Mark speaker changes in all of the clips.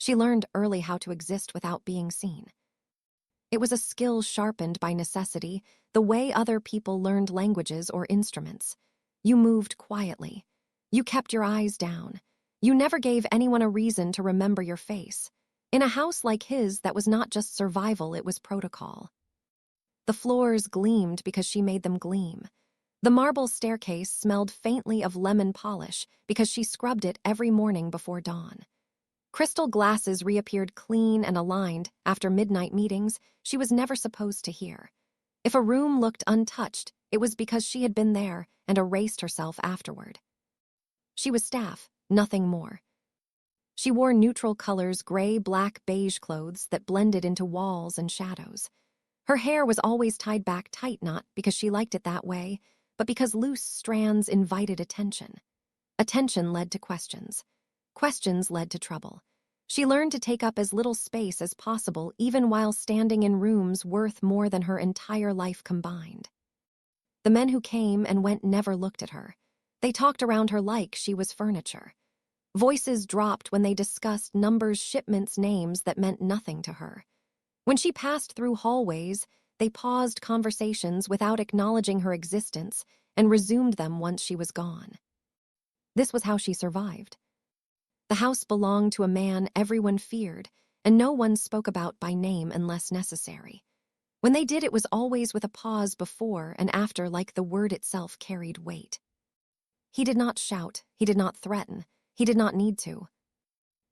Speaker 1: She learned early how to exist without being seen. It was a skill sharpened by necessity, the way other people learned languages or instruments. You moved quietly. You kept your eyes down. You never gave anyone a reason to remember your face. In a house like his that was not just survival, it was protocol. The floors gleamed because she made them gleam. The marble staircase smelled faintly of lemon polish because she scrubbed it every morning before dawn. Crystal glasses reappeared clean and aligned after midnight meetings she was never supposed to hear. If a room looked untouched, it was because she had been there and erased herself afterward. She was staff, nothing more. She wore neutral colors, gray, black, beige clothes that blended into walls and shadows. Her hair was always tied back tight, not because she liked it that way, but because loose strands invited attention. Attention led to questions. Questions led to trouble. She learned to take up as little space as possible, even while standing in rooms worth more than her entire life combined. The men who came and went never looked at her. They talked around her like she was furniture. Voices dropped when they discussed numbers, shipments, names that meant nothing to her. When she passed through hallways, they paused conversations without acknowledging her existence and resumed them once she was gone. This was how she survived. The house belonged to a man everyone feared, and no one spoke about by name unless necessary. When they did, it was always with a pause before and after, like the word itself carried weight. He did not shout, he did not threaten, he did not need to.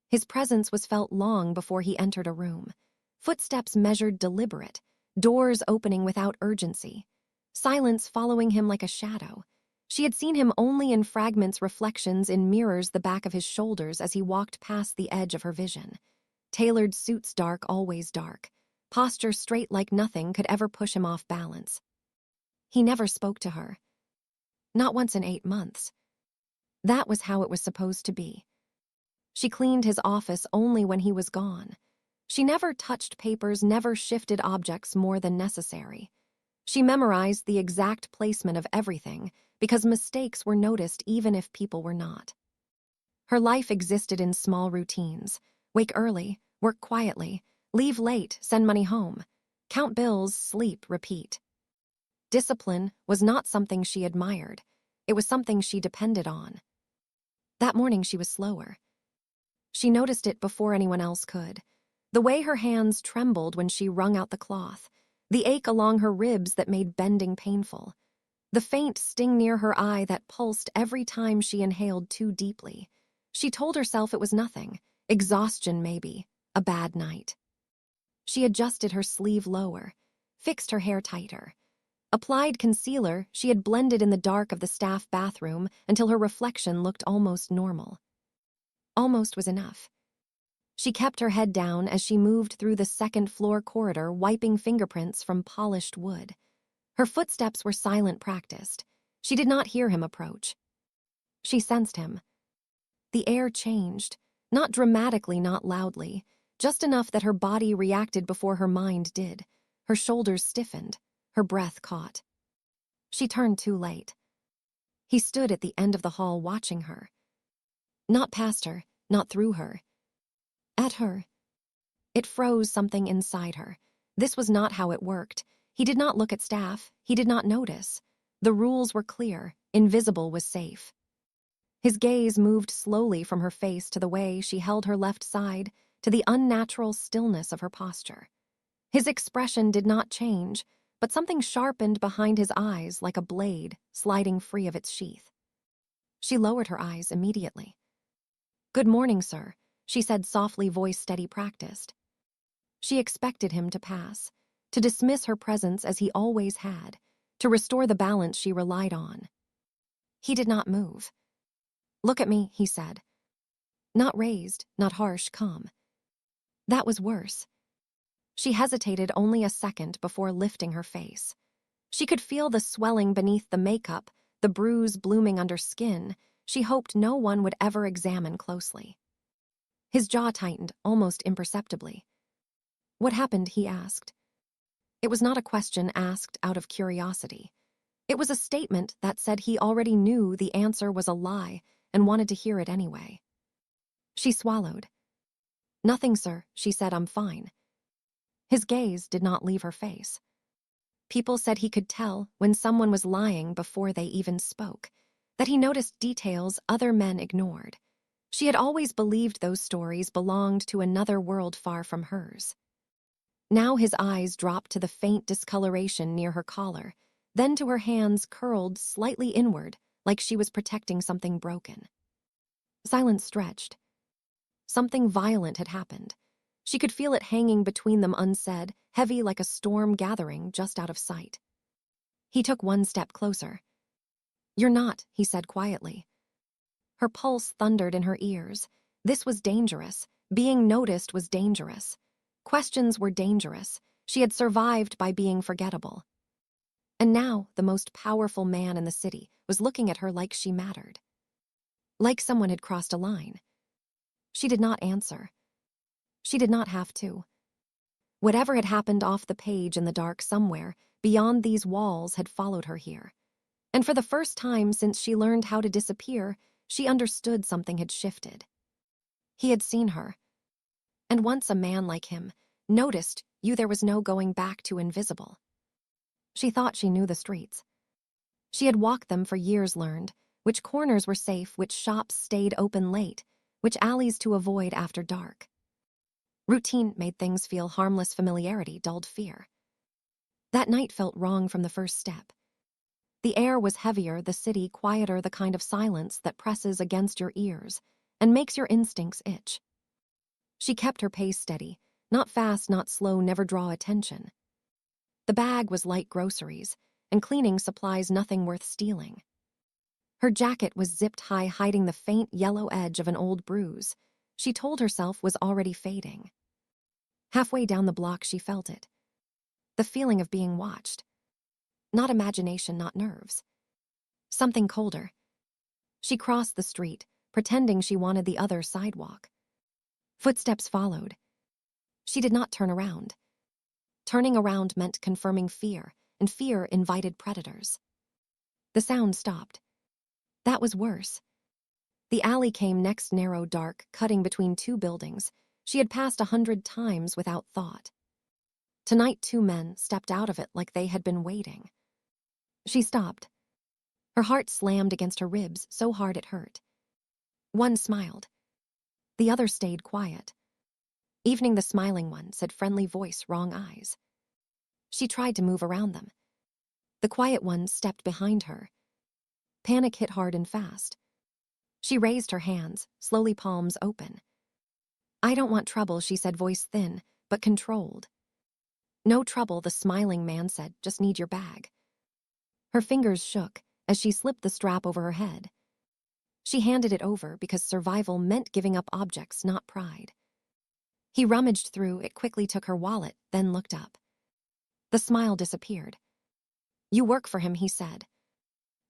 Speaker 1: His presence was felt long before he entered a room. Footsteps measured, deliberate, doors opening without urgency, silence following him like a shadow. She had seen him only in fragments, reflections in mirrors the back of his shoulders as he walked past the edge of her vision. Tailored suits, dark, always dark. Posture straight like nothing could ever push him off balance. He never spoke to her. Not once in 8 months. That was how it was supposed to be. She cleaned his office only when he was gone. She never touched papers, never shifted objects more than necessary. She memorized the exact placement of everything because mistakes were noticed even if people were not. Her life existed in small routines. Wake early, work quietly, leave late, send money home, count bills, sleep, repeat. Discipline was not something she admired. It was something she depended on. That morning she was slower. She noticed it before anyone else could. The way her hands trembled when she wrung out the cloth, the ache along her ribs that made bending painful, the faint sting near her eye that pulsed every time she inhaled too deeply. She told herself it was nothing, exhaustion maybe, a bad night. She adjusted her sleeve lower, fixed her hair tighter. Applied concealer she had blended in the dark of the staff bathroom until her reflection looked almost normal. Almost was enough. She kept her head down as she moved through the second-floor corridor, wiping fingerprints from polished wood. Her footsteps were silent, practiced. She did not hear him approach. She sensed him. The air changed, not dramatically, not loudly, just enough that her body reacted before her mind did. Her shoulders stiffened, her breath caught. She turned too late. He stood at the end of the hall watching her. Not past her, not through her. At her. It froze something inside her. This was not how it worked. He did not look at staff. He did not notice. The rules were clear. Invisible was safe. His gaze moved slowly from her face to the way she held her left side, to the unnatural stillness of her posture. His expression did not change, but something sharpened behind his eyes like a blade sliding free of its sheath. She lowered her eyes immediately. "Good morning, sir," she said softly, voice steady, practiced. She expected him to pass, to dismiss her presence as he always had, to restore the balance she relied on. He did not move. "Look at me," he said. Not raised, not harsh, calm. That was worse. She hesitated only a second before lifting her face. She could feel the swelling beneath the makeup, the bruise blooming under skin she hoped no one would ever examine closely. His jaw tightened, almost imperceptibly. "What happened?" he asked. It was not a question asked out of curiosity. It was a statement that said he already knew the answer was a lie and wanted to hear it anyway. She swallowed. Nothing, sir, she said, I'm fine. His gaze did not leave her face. People said he could tell when someone was lying before they even spoke, that he noticed details other men ignored. She had always believed those stories belonged to another world far from hers. Now his eyes dropped to the faint discoloration near her collar, then to her hands curled slightly inward, like she was protecting something broken. Silence stretched. Something violent had happened. She could feel it hanging between them unsaid, heavy like a storm gathering just out of sight. He took one step closer. You're not, he said quietly. Her pulse thundered in her ears. This was dangerous. Being noticed was dangerous. Questions were dangerous. She had survived by being forgettable. And now, the most powerful man in the city was looking at her like she mattered. Like someone had crossed a line. She did not answer. She did not have to. Whatever had happened off the page in the dark somewhere, beyond these walls, had followed her here. And for the first time since she learned how to disappear, she understood something had shifted. He had seen her. And once a man like him noticed you, there was no going back to invisible. She thought she knew the streets. She had walked them for years, learned which corners were safe, which shops stayed open late, which alleys to avoid after dark. Routine made things feel harmless, familiarity dulled fear. That night felt wrong from the first step. The air was heavier, the city quieter, the kind of silence that presses against your ears and makes your instincts itch. She kept her pace steady, not fast, not slow, never draw attention. The bag was light groceries, and cleaning supplies nothing worth stealing. Her jacket was zipped high, hiding the faint yellow edge of an old bruise she told herself was already fading. Halfway down the block, she felt it. The feeling of being watched. Not imagination, not nerves. Something colder. She crossed the street, pretending she wanted the other sidewalk. Footsteps followed. She did not turn around. Turning around meant confirming fear, and fear invited predators. The sound stopped. That was worse. The alley came next, narrow, dark, cutting between two buildings she had passed 100 times without thought. Tonight, 2 men stepped out of it like they had been waiting. She stopped. Her heart slammed against her ribs so hard it hurt. One smiled. The other stayed quiet. Evening, the smiling one said, friendly voice, wrong eyes. She tried to move around them. The quiet one stepped behind her. Panic hit hard and fast. She raised her hands, slowly, palms open. I don't want trouble, she said, voice thin, but controlled. No trouble, the smiling man said, just need your bag. Her fingers shook as she slipped the strap over her head. She handed it over because survival meant giving up objects, not pride. He rummaged through it, quickly took her wallet, then looked up. The smile disappeared. You work for him, he said.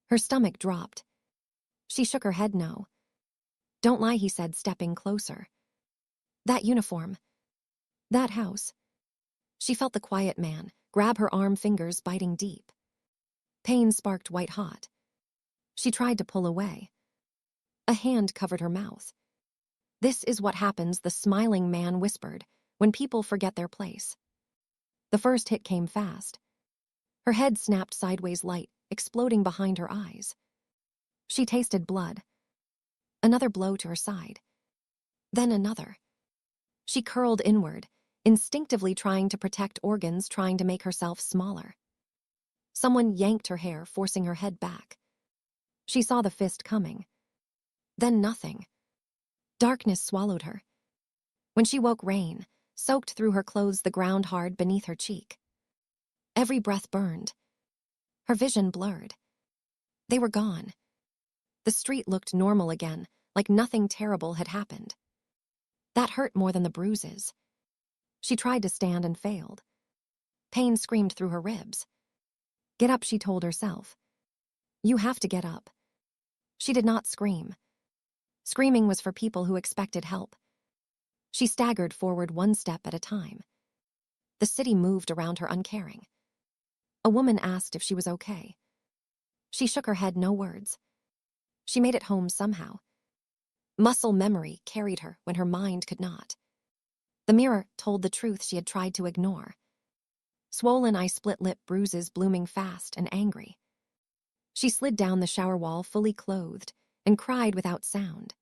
Speaker 1: Her stomach dropped. She shook her head, no. Don't lie, he said, stepping closer. That uniform. That house. She felt the quiet man grab her arm, fingers biting deep. Pain sparked white hot. She tried to pull away. A hand covered her mouth. This is what happens, the smiling man whispered, when people forget their place. The first hit came fast. Her head snapped sideways, light exploding behind her eyes. She tasted blood. Another blow to her side. Then another. She curled inward, instinctively trying to protect organs, trying to make herself smaller. Someone yanked her hair, forcing her head back. She saw the fist coming. Then nothing. Darkness swallowed her. When she woke, rain soaked through her clothes, the ground hard beneath her cheek. Every breath burned. Her vision blurred. They were gone. The street looked normal again, like nothing terrible had happened. That hurt more than the bruises. She tried to stand and failed. Pain screamed through her ribs. Get up, she told herself. You have to get up. She did not scream. Screaming was for people who expected help. She staggered forward, one step at a time. The city moved around her, uncaring. A woman asked if she was okay. She shook her head, no words. She made it home somehow. Muscle memory carried her when her mind could not. The mirror told the truth she had tried to ignore. Swollen eye, split lip, bruises blooming fast and angry. She slid down the shower wall fully clothed and cried without sound.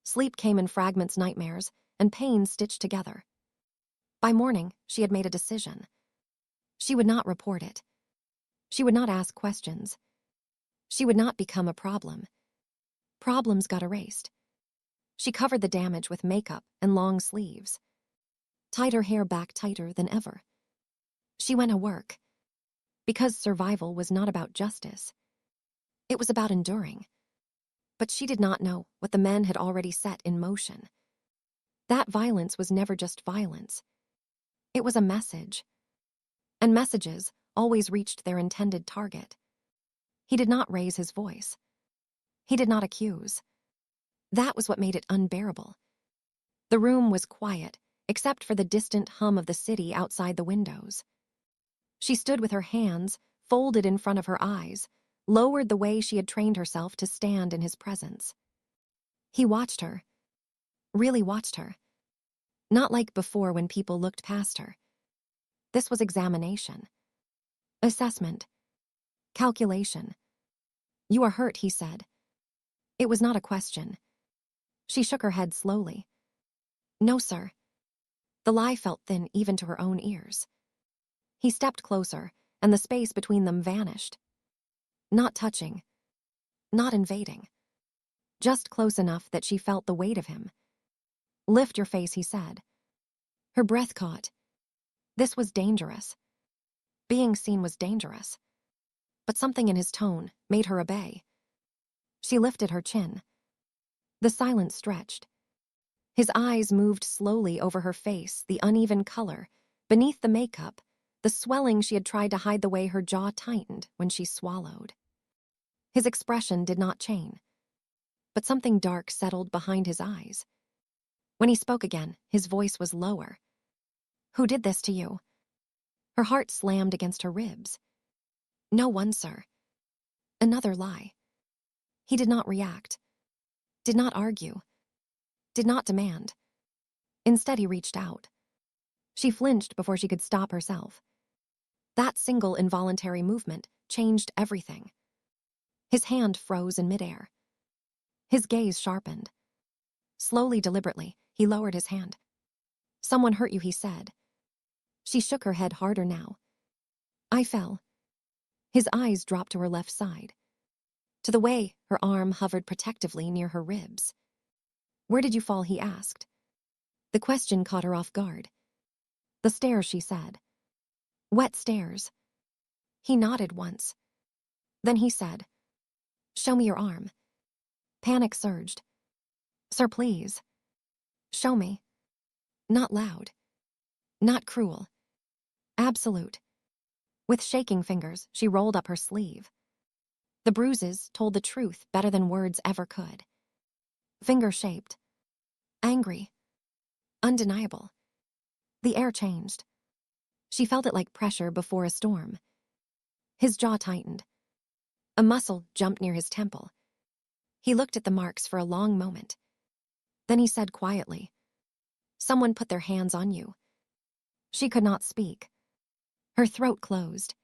Speaker 1: Sleep came in fragments, nightmares, and pain stitched together. By morning, she had made a decision. She would not report it. She would not ask questions. She would not become a problem. Problems got erased. She covered the damage with makeup and long sleeves, tied her hair back tighter than ever. She went to work. Because survival was not about justice. It was about enduring. But she did not know what the men had already set in motion. That violence was never just violence. It was a message. And messages always reached their intended target. He did not raise his voice. He did not accuse. That was what made it unbearable. The room was quiet, except for the distant hum of the city outside the windows. She stood with her hands folded in front of her eyes, lowered the way she had trained herself to stand in his presence. He watched her. Really watched her. Not like before when people looked past her. This was examination. Assessment. Calculation. "You are hurt," he said. It was not a question. She shook her head slowly. "No, sir." The lie felt thin even to her own ears. He stepped closer, and the space between them vanished. Not touching. Not invading. Just close enough that she felt the weight of him. "Lift your face," he said. Her breath caught. This was dangerous. Being seen was dangerous. But something in his tone made her obey. She lifted her chin. The silence stretched. His eyes moved slowly over her face, the uneven color, beneath the makeup, the swelling she had tried to hide, the way her jaw tightened when she swallowed. His expression did not change, but something dark settled behind his eyes. When he spoke again, his voice was lower. "Who did this to you?" Her heart slammed against her ribs. "No one, sir." Another lie. He did not react, did not argue, did not demand. Instead, he reached out. She flinched before she could stop herself. That single involuntary movement changed everything. His hand froze in midair. His gaze sharpened. Slowly, deliberately, he lowered his hand. "Someone hurt you," he said. She shook her head harder now. "I fell." His eyes dropped to her left side, to the way her arm hovered protectively near her ribs. "Where did you fall?" he asked. The question caught her off guard. "The stairs," she said. "Wet stairs." He nodded once. Then he said, "Show me your arm." Panic surged. "Sir, please." "Show me." Not loud. Not cruel. Absolute. With shaking fingers, she rolled up her sleeve. The bruises told the truth better than words ever could. Finger-shaped. Angry. Undeniable. The air changed. She felt it like pressure before a storm. His jaw tightened. A muscle jumped near his temple. He looked at the marks for a long moment. Then he said quietly, "Someone put their hands on you." She could not speak. Her throat closed.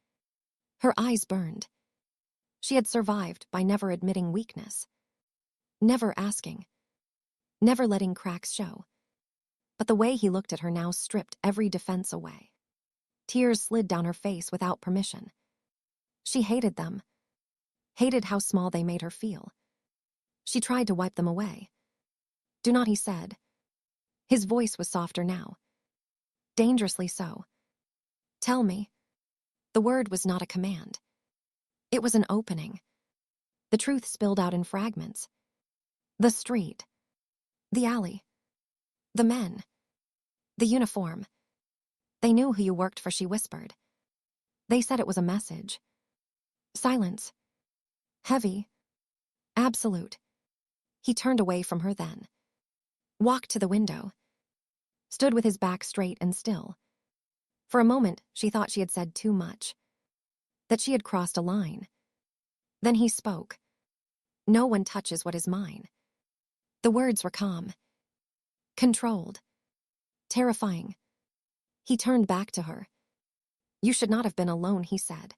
Speaker 1: Her eyes burned. She had survived by never admitting weakness. Never asking. Never letting cracks show. But the way he looked at her now stripped every defense away. Tears slid down her face without permission. She hated them. Hated how small they made her feel. She tried to wipe them away. "Do not," he said. His voice was softer now. Dangerously so. "Tell me." The word was not a command. It was an opening. The truth spilled out in fragments. The street. The alley. The men. The uniform. "They knew who you worked for," she whispered. "They said it was a message." Silence. Heavy. Absolute. He turned away from her then. Walked to the window. Stood with his back straight and still. For a moment, she thought she had said too much. That she had crossed a line. Then he spoke. "No one touches what is mine." The words were calm. Controlled. Terrifying. He turned back to her. You should not have been alone, he said.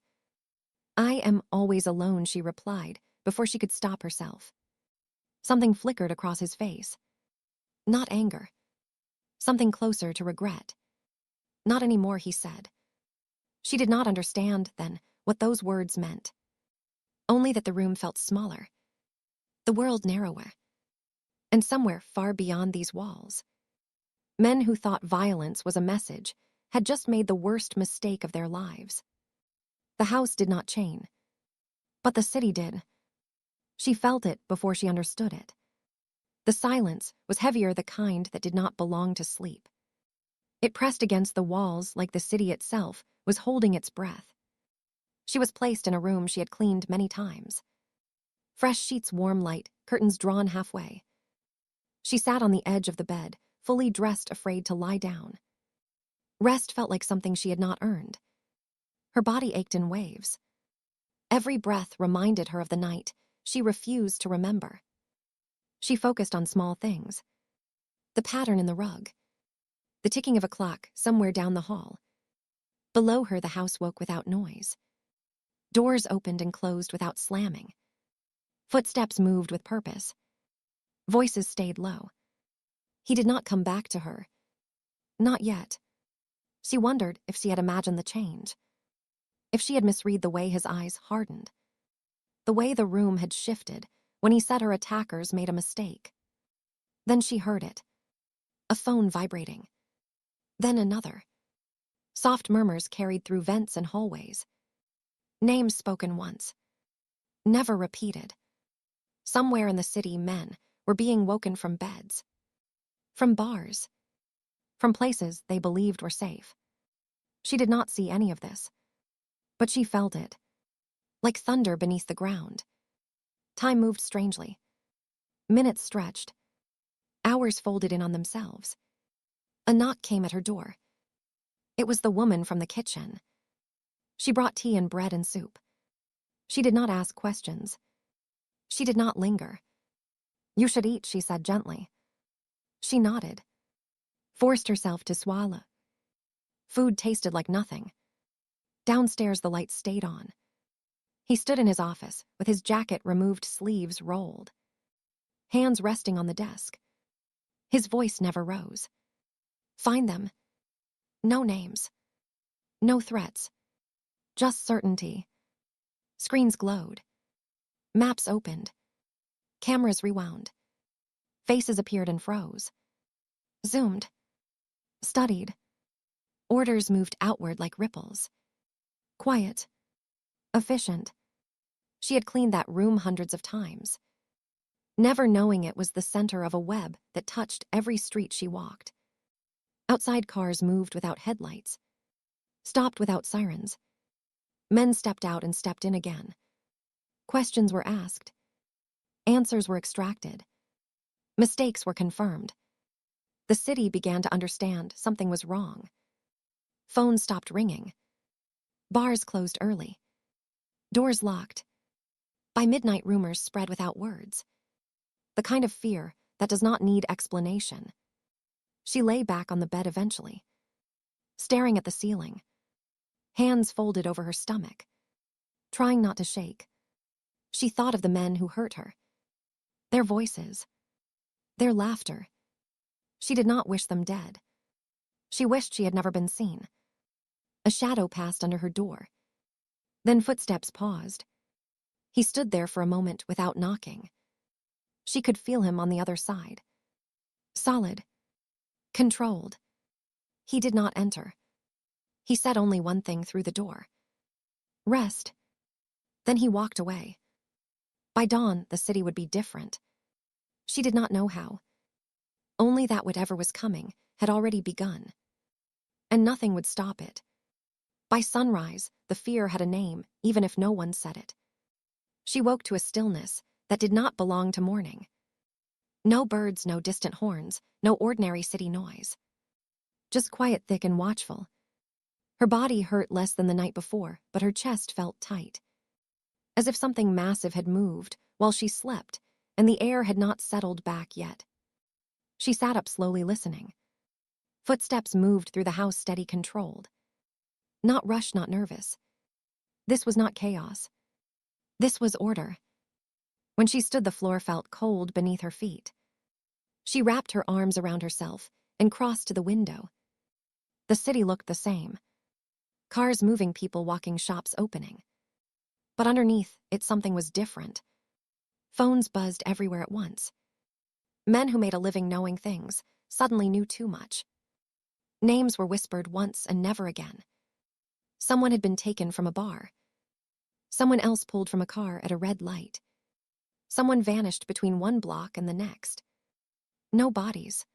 Speaker 1: I am always alone, she replied, before she could stop herself. Something flickered across his face. Not anger. Something closer to regret. Not anymore, he said. She did not understand, then, what those words meant. Only that the room felt smaller. The world narrower. And somewhere far beyond these walls. Men who thought violence was a message had just made the worst mistake of their lives. The house did not chain. But the city did. She felt it before she understood it. The silence was heavier, the kind that did not belong to sleep. It pressed against the walls like the city itself was holding its breath. She was placed in a room she had cleaned many times. Fresh sheets, warm light, curtains drawn halfway. She sat on the edge of the bed, fully dressed, afraid to lie down. Rest felt like something she had not earned. Her body ached in waves. Every breath reminded her of the night she refused to remember. She focused on small things. The pattern in the rug. The ticking of a clock somewhere down the hall. Below her, the house woke without noise. Doors opened and closed without slamming. Footsteps moved with purpose. Voices stayed low. He did not come back to her. Not yet. She wondered if she had imagined the change. If she had misread the way his eyes hardened. The way the room had shifted when he said her attackers made a mistake. Then she heard it. A phone vibrating. Then another. Soft murmurs carried through vents and hallways. Names spoken once. Never repeated. Somewhere in the city, men were being woken from beds. From bars. From places they believed were safe. She did not see any of this. But she felt it. Like thunder beneath the ground. Time moved strangely. Minutes stretched. Hours folded in on themselves. A knock came at her door. It was the woman from the kitchen. She brought tea and bread and soup. She did not ask questions. She did not linger. You should eat, she said gently. She nodded. Forced herself to swallow. Food tasted like nothing. Downstairs, the lights stayed on. He stood in his office, with his jacket removed, sleeves rolled. Hands resting on the desk. His voice never rose. Find them. No names. No threats. Just certainty. Screens glowed. Maps opened. Cameras rewound. Faces appeared and froze. Zoomed. Studied. Orders moved outward like ripples. Quiet. Efficient. She had cleaned that room hundreds of times. Never knowing it was the center of a web that touched every street she walked. Outside, cars moved without headlights. Stopped without sirens. Men stepped out and stepped in again. Questions were asked. Answers were extracted. Mistakes were confirmed. The city began to understand something was wrong. Phones stopped ringing. Bars closed early. Doors locked. By midnight, rumors spread without words. The kind of fear that does not need explanation. She lay back on the bed eventually, staring at the ceiling, hands folded over her stomach, trying not to shake. She thought of the men who hurt her, their voices, their laughter. She did not wish them dead. She wished she had never been seen. A shadow passed under her door. Then footsteps paused. He stood there for a moment without knocking. She could feel him on the other side. Solid. Controlled. He did not enter. He said only one thing through the door. Rest. Then he walked away. By dawn, the city would be different. She did not know how. Only that whatever was coming had already begun. And nothing would stop it. By sunrise, the fear had a name, even if no one said it. She woke to a stillness that did not belong to morning. No birds, no distant horns, no ordinary city noise. Just quiet, thick and watchful. Her body hurt less than the night before, but her chest felt tight. As if something massive had moved while she slept, and the air had not settled back yet. She sat up slowly, listening. Footsteps moved through the house, steady, controlled. Not rushed, not nervous. This was not chaos. This was order. When she stood, the floor felt cold beneath her feet. She wrapped her arms around herself and crossed to the window. The city looked the same. Cars moving, people walking, shops opening. But underneath it, something was different. Phones buzzed everywhere at once. Men who made a living knowing things suddenly knew too much. Names were whispered once and never again. Someone had been taken from a bar. Someone else pulled from a car at a red light. Someone vanished between one block and the next. No bodies.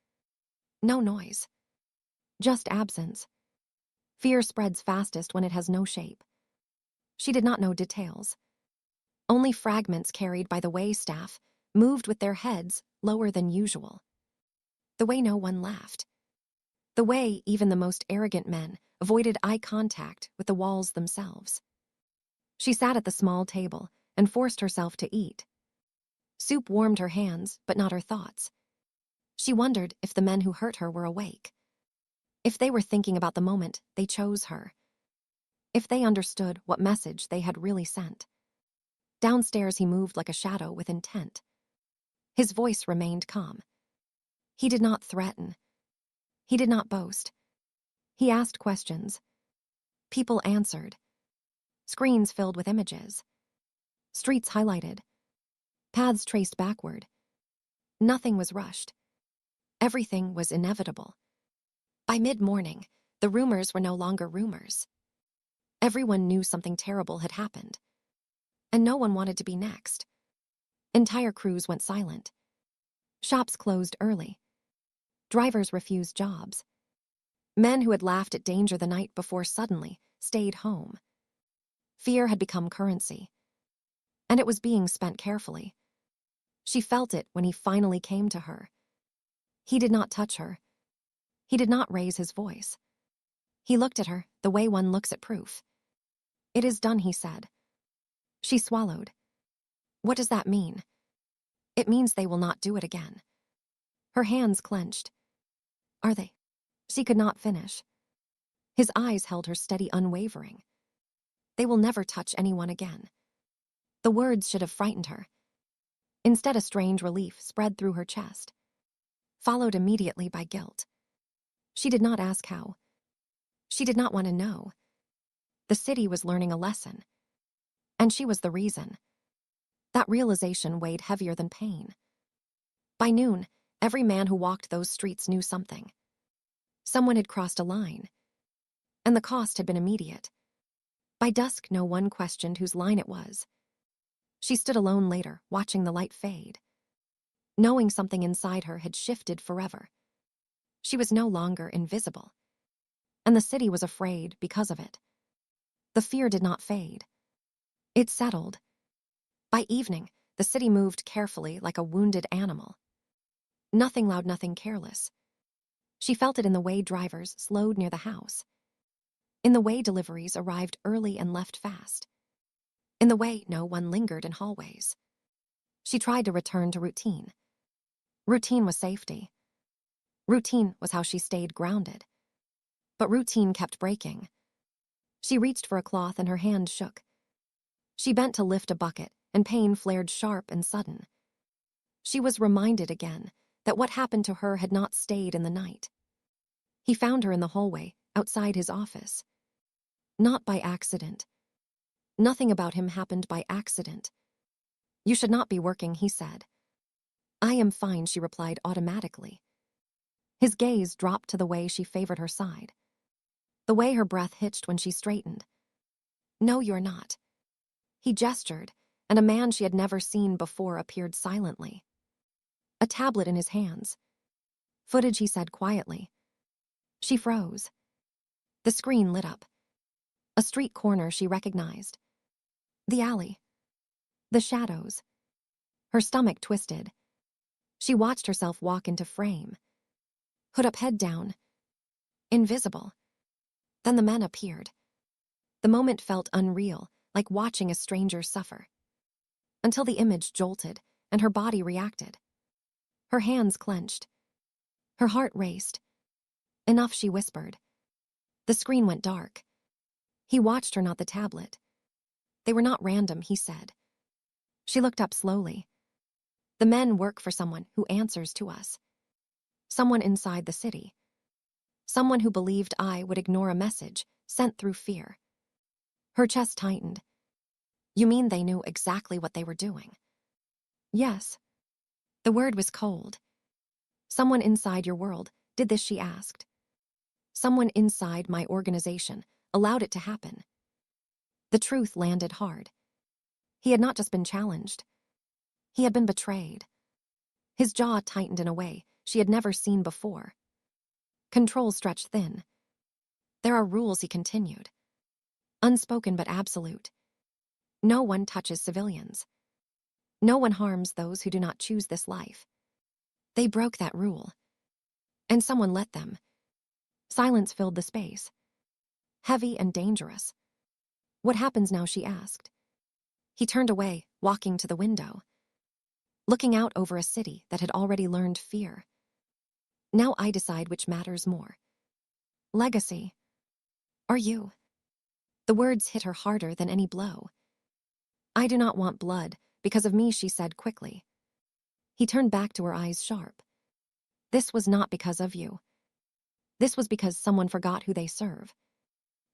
Speaker 1: No noise. Just absence. Fear spreads fastest when it has no shape. She did not know details. Only fragments carried by the way staff moved with their heads lower than usual. The way no one laughed. The way even the most arrogant men avoided eye contact with the walls themselves. She sat at the small table and forced herself to eat. Soup warmed her hands, but not her thoughts. She wondered if the men who hurt her were awake. If they were thinking about the moment they chose her. If they understood what message they had really sent. Downstairs he moved like a shadow with intent. His voice remained calm. He did not threaten. He did not boast. He asked questions. People answered. Screens filled with images. Streets highlighted. Paths traced backward. Nothing was rushed. Everything was inevitable. By mid-morning, the rumors were no longer rumors. Everyone knew something terrible had happened. And no one wanted to be next. Entire crews went silent. Shops closed early. Drivers refused jobs. Men who had laughed at danger the night before suddenly stayed home. Fear had become currency. And it was being spent carefully. She felt it when he finally came to her. He did not touch her. He did not raise his voice. He looked at her the way one looks at proof. "It is done," he said. She swallowed. "What does that mean?" "It means they will not do it again." Her hands clenched. "Are they?" She could not finish. His eyes held her steady, unwavering. "They will never touch anyone again." The words should have frightened her. Instead, a strange relief spread through her chest, followed immediately by guilt. She did not ask how. She did not want to know. The city was learning a lesson. And she was the reason. That realization weighed heavier than pain. By noon, every man who walked those streets knew something. Someone had crossed a line. And the cost had been immediate. By dusk, no one questioned whose line it was. She stood alone later, watching the light fade. Knowing something inside her had shifted forever. She was no longer invisible. And the city was afraid because of it. The fear did not fade. It settled. By evening, the city moved carefully like a wounded animal. Nothing loud, nothing careless. She felt it in the way drivers slowed near the house. In the way deliveries arrived early and left fast. In the way no one lingered in hallways. She tried to return to routine. Routine was safety. Routine was how she stayed grounded. But routine kept breaking. She reached for a cloth and her hand shook. She bent to lift a bucket, and pain flared sharp and sudden. She was reminded again that what happened to her had not stayed in the night. He found her in the hallway, outside his office. Not by accident. Nothing about him happened by accident. "You should not be working," he said. "I am fine," she replied automatically. His gaze dropped to the way she favored her side. The way her breath hitched when she straightened. "No, you're not." He gestured, and a man she had never seen before appeared silently. A tablet in his hands. "Footage," he said quietly. She froze. The screen lit up. A street corner she recognized. The alley. The shadows. Her stomach twisted. She watched herself walk into frame. Hood up, head down. Invisible. Then the men appeared. The moment felt unreal, like watching a stranger suffer. Until the image jolted, and her body reacted. Her hands clenched. Her heart raced. Enough, she whispered. The screen went dark. He watched her, not the tablet. They were not random, he said. She looked up slowly. The men work for someone who answers to us. Someone inside the city. Someone who believed I would ignore a message sent through fear. Her chest tightened. You mean they knew exactly what they were doing? Yes. The word was cold. Someone inside your world did this, she asked. Someone inside my organization allowed it to happen. The truth landed hard. He had not just been challenged. He had been betrayed. His jaw tightened in a way she had never seen before. Control stretched thin. There are rules, he continued. Unspoken but absolute. No one touches civilians. No one harms those who do not choose this life. They broke that rule. And someone let them. Silence filled the space. Heavy and dangerous. What happens now, she asked. He turned away, walking to the window. Looking out over a city that had already learned fear. Now I decide which matters more. Legacy. Or you? The words hit her harder than any blow. I do not want blood because of me, she said quickly. He turned back to her, eyes sharp. This was not because of you. This was because someone forgot who they serve.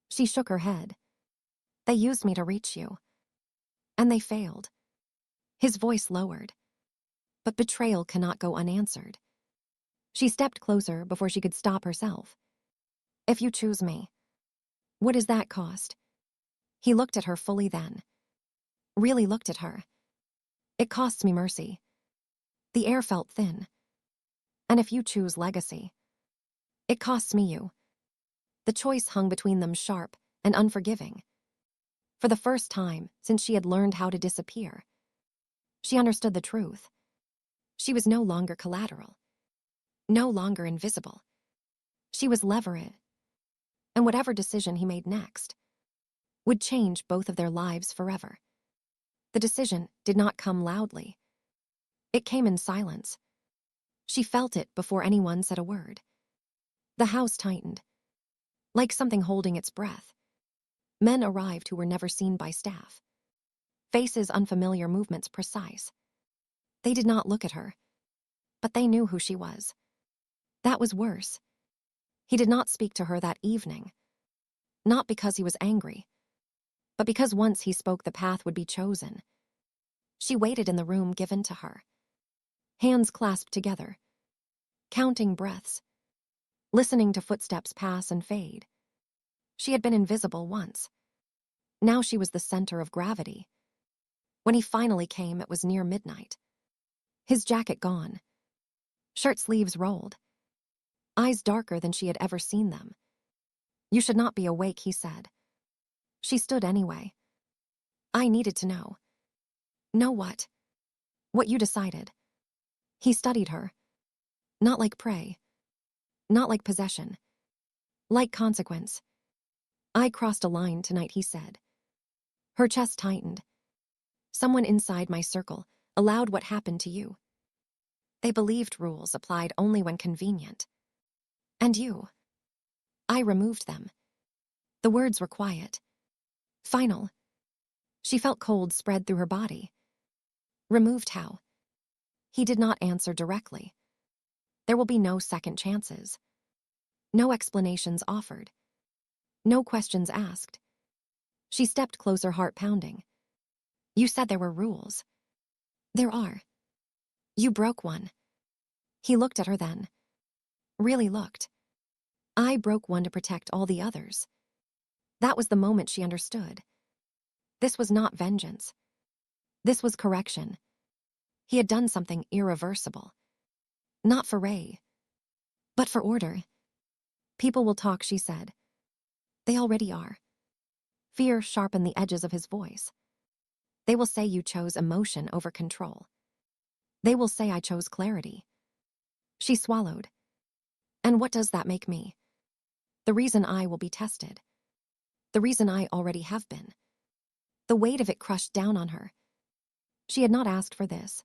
Speaker 1: She shook her head. They used me to reach you. And they failed. His voice lowered. But betrayal cannot go unanswered. She stepped closer before she could stop herself. If you choose me, what does that cost? He looked at her fully then. Really looked at her. It costs me mercy. The air felt thin. And if you choose legacy, it costs me you. The choice hung between them, sharp and unforgiving. For the first time since she had learned how to disappear, she understood the truth. She was no longer collateral. No longer invisible. She was leverage. And whatever decision he made next would change both of their lives forever. The decision did not come loudly. It came in silence. She felt it before anyone said a word. The house tightened, like something holding its breath. Men arrived who were never seen by staff. Faces unfamiliar, movements precise. They did not look at her, but they knew who she was. That was worse. He did not speak to her that evening. Not because he was angry, but because once he spoke, the path would be chosen. She waited in the room given to her. Hands clasped together. Counting breaths. Listening to footsteps pass and fade. She had been invisible once. Now she was the center of gravity. When he finally came, it was near midnight. His jacket gone. Shirt sleeves rolled. Eyes darker than she had ever seen them. You should not be awake, he said. She stood anyway. I needed to know. Know what? What you decided. He studied her. Not like prey. Not like possession. Like consequence. I crossed a line tonight, he said. Her chest tightened. Someone inside my circle allowed what happened to you. They believed rules applied only when convenient. And you. I removed them. The words were quiet. Final. She felt cold spread through her body. Removed how? He did not answer directly. There will be no second chances. No explanations offered. No questions asked. She stepped closer, heart pounding. You said there were rules. There are. You broke one. He looked at her then. Really looked. I broke one to protect all the others. That was the moment she understood. This was not vengeance. This was correction. He had done something irreversible. Not for Ray, but for order. People will talk, she said. They already are. Fear sharpened the edges of his voice. They will say you chose emotion over control. They will say I chose clarity. She swallowed. And what does that make me? The reason I will be tested. The reason I already have been. The weight of it crushed down on her. She had not asked for this.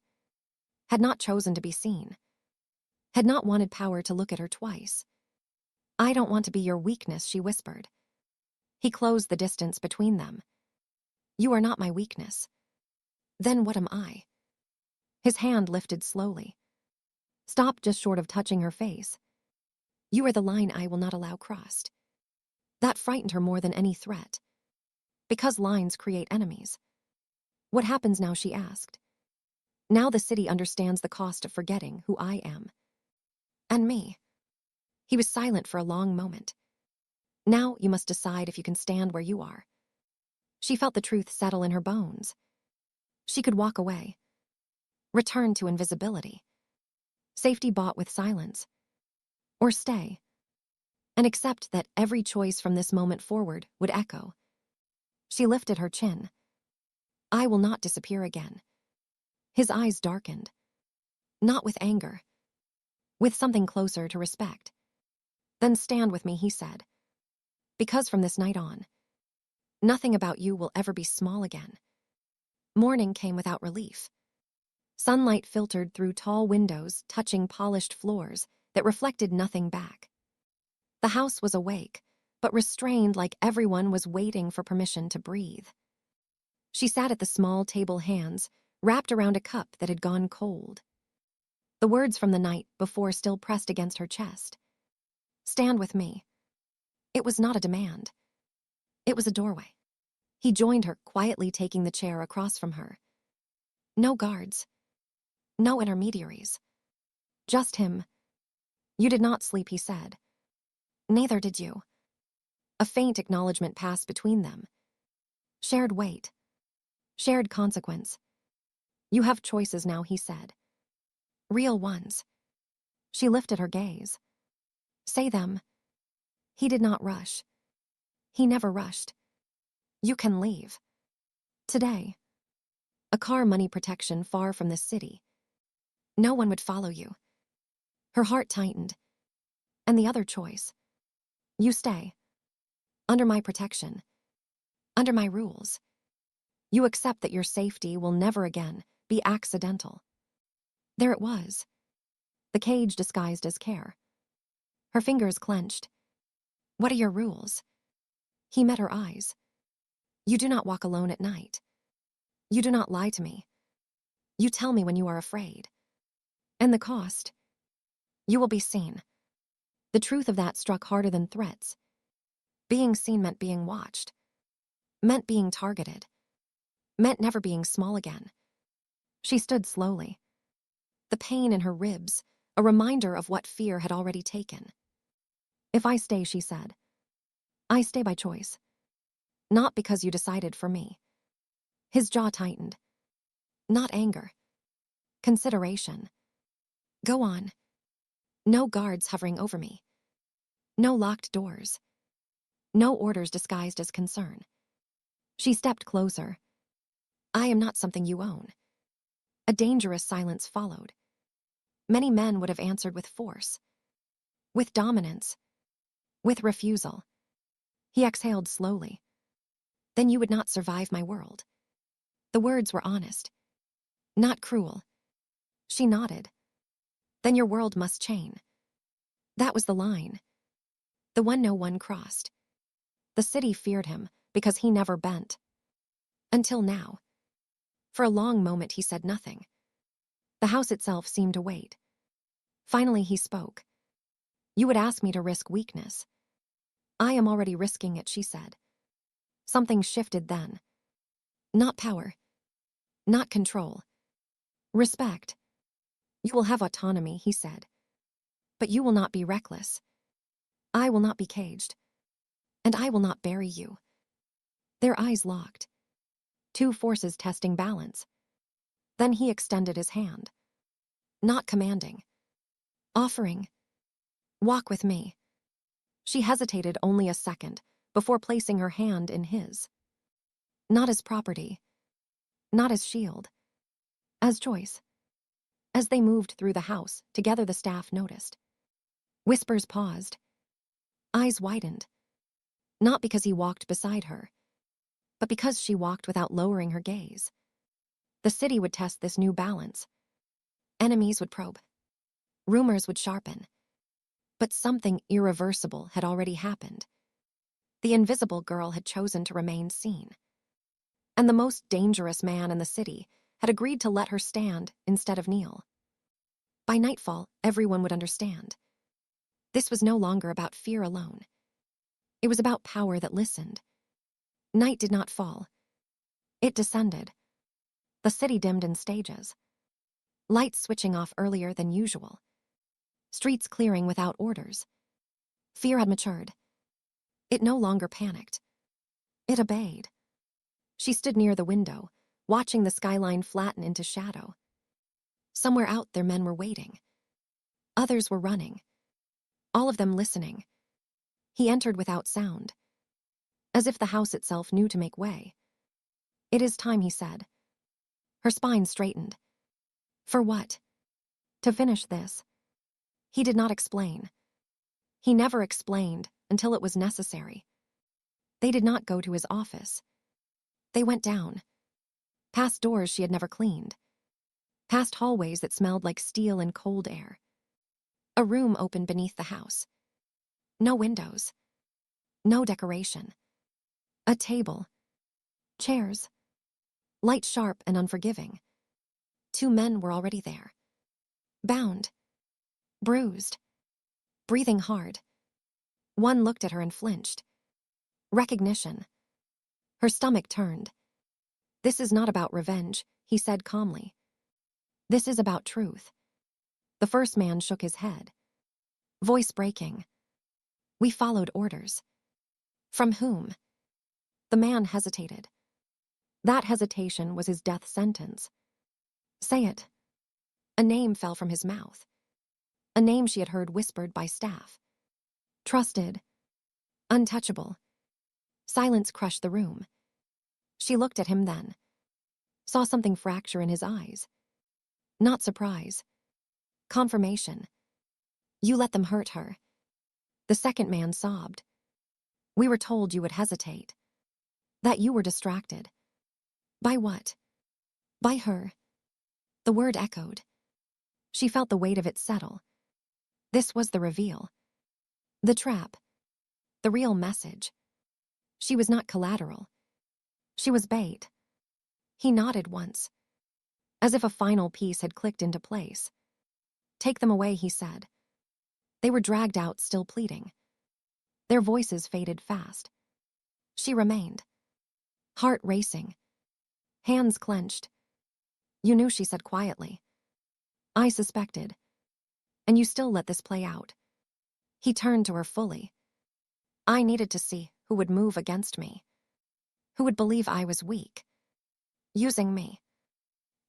Speaker 1: Had not chosen to be seen. Had not wanted power to look at her twice. I don't want to be your weakness, she whispered. He closed the distance between them. You are not my weakness. Then what am I? His hand lifted slowly, stopped just short of touching her face. You are the line I will not allow crossed. That frightened her more than any threat. Because lines create enemies. What happens now, she asked. Now the city understands the cost of forgetting who I am. And me. He was silent for a long moment. Now you must decide if you can stand where you are. She felt the truth settle in her bones. She could walk away. Return to invisibility. Safety bought with silence. Or stay. And accept that every choice from this moment forward would echo. She lifted her chin. I will not disappear again. His eyes darkened. Not with anger. With something closer to respect. Then stand with me, he said. Because from this night on, nothing about you will ever be small again. Morning came without relief. Sunlight filtered through tall windows, touching polished floors that reflected nothing back. The house was awake, but restrained like everyone was waiting for permission to breathe. She sat at the small table, hands wrapped around a cup that had gone cold. The words from the night before still pressed against her chest. Stand with me. It was not a demand. It was a doorway. He joined her, quietly taking the chair across from her. No guards. No intermediaries. Just him. You did not sleep, he said. Neither did you. A faint acknowledgement passed between them. Shared weight. Shared consequence. You have choices now, he said. Real ones. She lifted her gaze. Say them. He did not rush. He never rushed. You can leave. Today. A car, money, protection, far from the city. No one would follow you. Her heart tightened. And the other choice. You stay. Under my protection. Under my rules. You accept that your safety will never again be accidental. There it was. The cage disguised as care. Her fingers clenched. What are your rules? He met her eyes. You do not walk alone at night. You do not lie to me. You tell me when you are afraid. And the cost? You will be seen. The truth of that struck harder than threats. Being seen meant being watched. Meant being targeted. Meant never being small again. She stood slowly. The pain in her ribs, a reminder of what fear had already taken. If I stay, she said. I stay by choice. Not because you decided for me. His jaw tightened. Not anger. Consideration. Go on. No guards hovering over me. No locked doors. No orders disguised as concern. She stepped closer. I am not something you own. A dangerous silence followed. Many men would have answered with force. With dominance. With refusal. He exhaled slowly. Then you would not survive my world. The words were honest. Not cruel. She nodded. Then your world must chain. That was the line. The one no one crossed. The city feared him because he never bent. Until now. For a long moment he said nothing. The house itself seemed to wait. Finally he spoke. You would ask me to risk weakness. I am already risking it, she said. Something shifted then. Not power. Not control. Respect. You will have autonomy, he said. But you will not be reckless. I will not be caged. And I will not bury you. Their eyes locked. Two forces testing balance. Then he extended his hand. Not commanding. Offering. Walk with me. She hesitated only a second before placing her hand in his. Not as property. Not as shield. As choice. As they moved through the house, together the staff noticed. Whispers paused. Eyes widened. Not because he walked beside her, but because she walked without lowering her gaze. The city would test this new balance. Enemies would probe. Rumors would sharpen. But something irreversible had already happened. The invisible girl had chosen to remain seen. And the most dangerous man in the city had agreed to let her stand instead of kneel. By nightfall, everyone would understand. This was no longer about fear alone. It was about power that listened. Night did not fall. It descended. The city dimmed in stages. Lights switching off earlier than usual. Streets clearing without orders. Fear had matured. It no longer panicked. It obeyed. She stood near the window, watching the skyline flatten into shadow. Somewhere out there men were waiting. Others were running. All of them listening. He entered without sound, as if the house itself knew to make way. "It is time," he said. Her spine straightened. For what? To finish this. He did not explain. He never explained until it was necessary. They did not go to his office. They went down, past doors she had never cleaned, past hallways that smelled like steel and cold air. A room opened beneath the house. No windows. No decoration. A table. Chairs. Light sharp and unforgiving. Two men were already there. Bound. Bruised. Breathing hard. One looked at her and flinched. Recognition. Her stomach turned. "This is not about revenge," he said calmly. "This is about truth." The first man shook his head. Voice breaking. "We followed orders." "From whom?" The man hesitated. That hesitation was his death sentence. "Say it." A name fell from his mouth. A name she had heard whispered by staff. Trusted. Untouchable. Silence crushed the room. She looked at him then. Saw something fracture in his eyes. Not surprise. Confirmation. "You let them hurt her." The second man sobbed. "We were told you would hesitate. That you were distracted." "By what?" "By her." The word echoed. She felt the weight of it settle. This was the reveal. The trap. The real message. She was not collateral. She was bait. He nodded once, as if a final piece had clicked into place. "Take them away," he said. They were dragged out, still pleading. Their voices faded fast. She remained. Heart racing. Hands clenched. "You knew," she said quietly. "I suspected. And you still let this play out." He turned to her fully. "I needed to see who would move against me. Who would believe I was weak. Using me.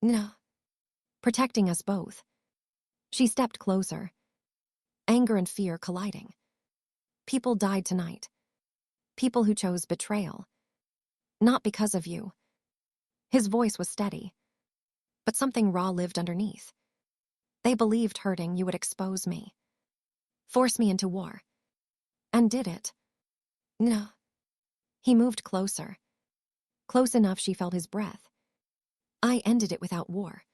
Speaker 1: No. Protecting us both." She stepped closer. Anger and fear colliding. "People died tonight. People who chose betrayal. Not because of you." His voice was steady. But something raw lived underneath. "They believed hurting you would expose me. Force me into war. And did it." "No." He moved closer. Close enough she felt his breath. "I ended it without war.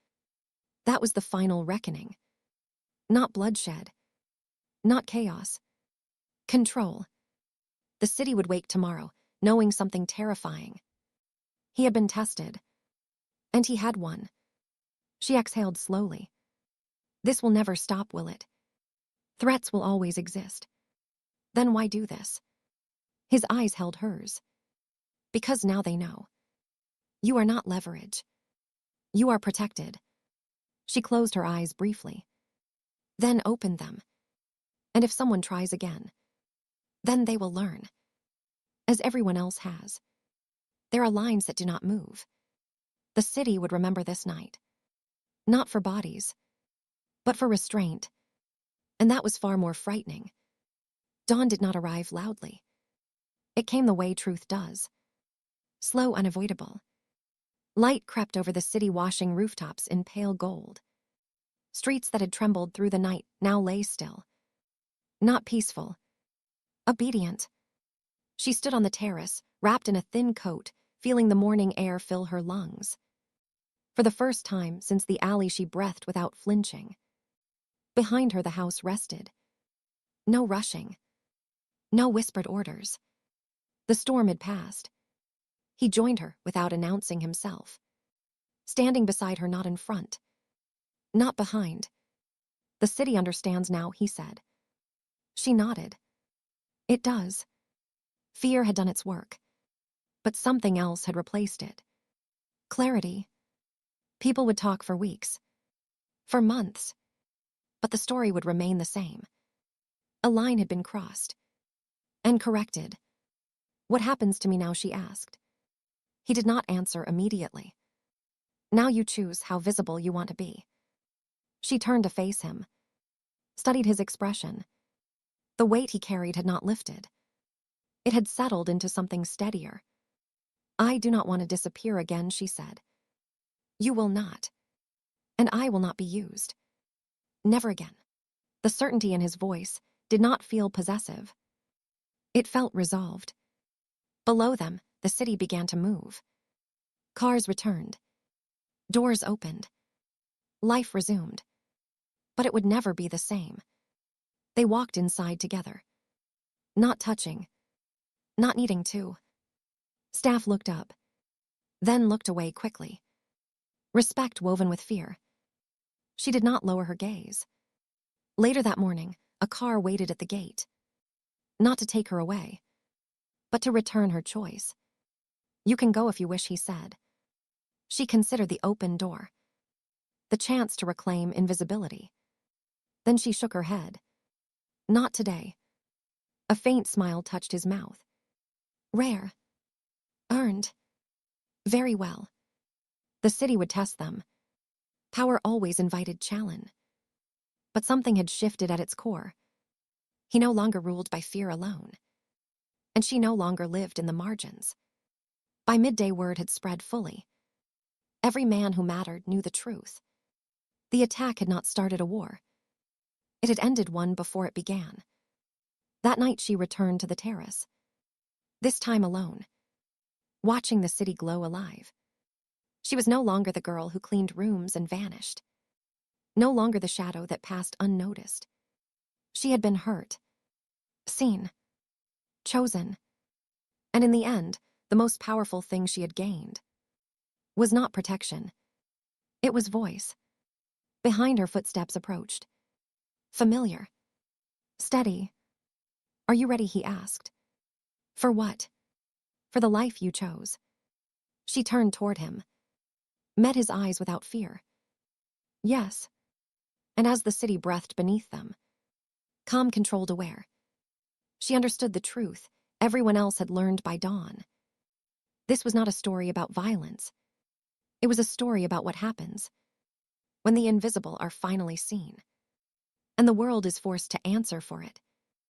Speaker 1: That was the final reckoning. Not bloodshed. Not chaos. Control. The city would wake tomorrow, knowing something terrifying. He had been tested. And he had won." She exhaled slowly. "This will never stop, will it? Threats will always exist. Then why do this?" His eyes held hers. "Because now they know. You are not leverage. You are protected." She closed her eyes briefly. Then opened them. "And if someone tries again, then they will learn. As everyone else has. There are lines that do not move. The city would remember this night. Not for bodies, but for restraint. And that was far more frightening. Dawn did not arrive loudly. It came the way truth does. Slow, unavoidable. Light crept over the city, washing rooftops in pale gold. Streets that had trembled through the night now lay still. Not peaceful. Obedient. She stood on the terrace, wrapped in a thin coat, feeling the morning air fill her lungs. For the first time since the alley, she breathed without flinching. Behind her, the house rested. No rushing. No whispered orders. The storm had passed. He joined her without announcing himself. Standing beside her, not in front. Not behind. The city understands now, he said. She nodded. It does. Fear had done its work. But something else had replaced it. Clarity. People would talk for weeks. For months. But the story would remain the same. A line had been crossed. And corrected. What happens to me now, she asked. He did not answer immediately. Now you choose how visible you want to be. She turned to face him. Studied his expression. The weight he carried had not lifted. It had settled into something steadier. I do not want to disappear again, she said. You will not. And I will not be used. Never again. The certainty in his voice did not feel possessive. It felt resolved. Below them, the city began to move. Cars returned. Doors opened. Life resumed. But it would never be the same. They walked inside together. Not touching. Not needing to. Staff looked up. Then looked away quickly. Respect woven with fear. She did not lower her gaze. Later that morning, a car waited at the gate. Not to take her away, but to return her choice. You can go if you wish, he said. She considered the open door. The chance to reclaim invisibility. Then she shook her head. Not today. A faint smile touched his mouth. Rare. Earned. Very well. The city would test them. Power always invited challenge. But something had shifted at its core. He no longer ruled by fear alone. And she no longer lived in the margins. By midday, word had spread fully. Every man who mattered knew the truth. The attack had not started a war. It had ended one before it began. That night she returned to the terrace. This time alone. Watching the city glow alive. She was no longer the girl who cleaned rooms and vanished. No longer the shadow that passed unnoticed. She had been hurt. Seen. Chosen. And in the end, the most powerful thing she had gained was not protection. It was voice. Behind her, footsteps approached. Familiar. Steady. Are you ready, he asked. For what? For the life you chose. She turned toward him. Met his eyes without fear. Yes. And as the city breathed beneath them, calm, controlled, aware, she understood the truth everyone else had learned by dawn. This was not a story about violence. It was a story about what happens when the invisible are finally seen, and the world is forced to answer for it.